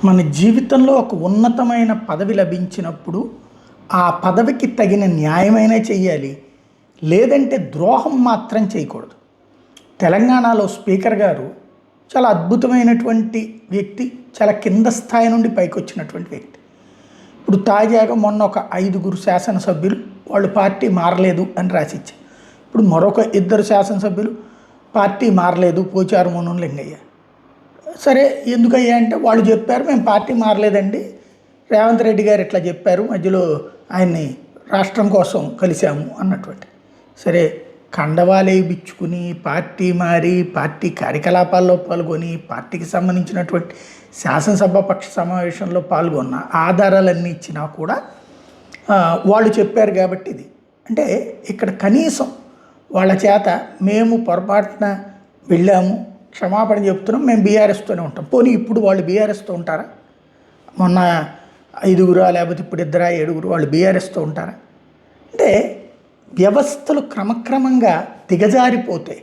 మన జీవితంలో ఒక ఉన్నతమైన పదవి లభించినప్పుడు ఆ పదవికి తగిన న్యాయమైనా చెయ్యాలి, లేదంటే ద్రోహం మాత్రం చేయకూడదు. తెలంగాణలో స్పీకర్ గారు చాలా అద్భుతమైనటువంటి వ్యక్తి, చాలా కింద స్థాయి నుండి పైకి వచ్చినటువంటి వ్యక్తి. ఇప్పుడు తాజాగా మొన్న ఒక 5 శాసనసభ్యులు వాళ్ళు పార్టీ మారలేదు అని రాసిచ్చారు. ఇప్పుడు మరొక 2 శాసనసభ్యులు పార్టీ మారలేదు, పోచారు మును లింగయ్య. సరే, ఎందుకయ్యా అంటే వాళ్ళు చెప్పారు మేము పార్టీ మారలేదండి, రేవంత్ రెడ్డి గారు ఇట్లా చెప్పారు, మధ్యలో ఆయన్ని రాష్ట్రం కోసం కలిశాము అన్నటువంటి. సరే, కండవాలే బిచ్చుకుని పార్టీ మారి పార్టీ కార్యకలాపాల్లో పాల్గొని పార్టీకి సంబంధించినటువంటి శాసనసభ పక్ష సమావేశంలో పాల్గొన్న ఆధారాలన్నీ ఇచ్చినా కూడా వాళ్ళు చెప్పారు కాబట్టి ఇది అంటే ఇక్కడ కనీసం వాళ్ళ చేత మేము పొరపాటున వెళ్ళాము, క్షమాపణ చెప్తున్నాం, మేము బీఆర్ఎస్తోనే ఉంటాం. పోనీ ఇప్పుడు వాళ్ళు బీఆర్ఎస్తో ఉంటారా? మొన్న 5 లేకపోతే ఇప్పుడు 2 7 వాళ్ళు బీఆర్ఎస్తో ఉంటారా? అంటే వ్యవస్థలు క్రమక్రమంగా దిగజారిపోతాయి.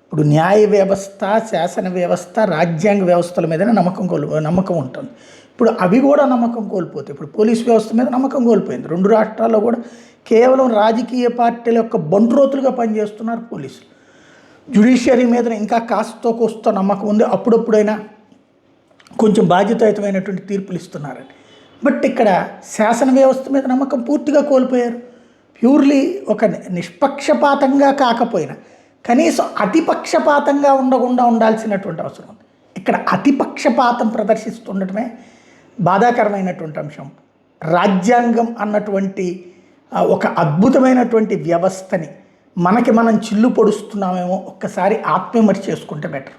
ఇప్పుడు న్యాయ వ్యవస్థ, శాసన వ్యవస్థ, రాజ్యాంగ వ్యవస్థల మీదనే నమ్మకం ఉంటుంది. ఇప్పుడు అవి కూడా నమ్మకం కోల్పోతాయి. ఇప్పుడు పోలీస్ వ్యవస్థ మీద నమ్మకం కోల్పోయింది. 2 రాష్ట్రాల్లో కూడా కేవలం రాజకీయ పార్టీల యొక్క బంట్రోతులుగా పనిచేస్తున్నారు పోలీసులు. జ్యుడిషియరీ మీద ఇంకా కాస్తో కోస్తో నమ్మకం ఉంది, అప్పుడప్పుడైనా కొంచెం బాధ్యతాయుతమైనటువంటి తీర్పులు ఇస్తున్నారని. బట్ ఇక్కడ శాసన వ్యవస్థ మీద నమ్మకం పూర్తిగా కోల్పోయారు. ప్యూర్లీ ఒక నిష్పక్షపాతంగా కాకపోయినా కనీసం అతిపక్షపాతంగా ఉండకుండా ఉండాల్సినటువంటి అవసరం ఉంది. ఇక్కడ అతిపక్షపాతం ప్రదర్శిస్తుండటమే బాధాకరమైనటువంటి అంశం. రాజ్యాంగం అన్నటువంటి ఒక అద్భుతమైనటువంటి వ్యవస్థని మనం చిల్లు పొడుస్తున్నామేమో ఒక్కసారి ఆత్మవిమర్శ చేసుకుంటే బెటర్.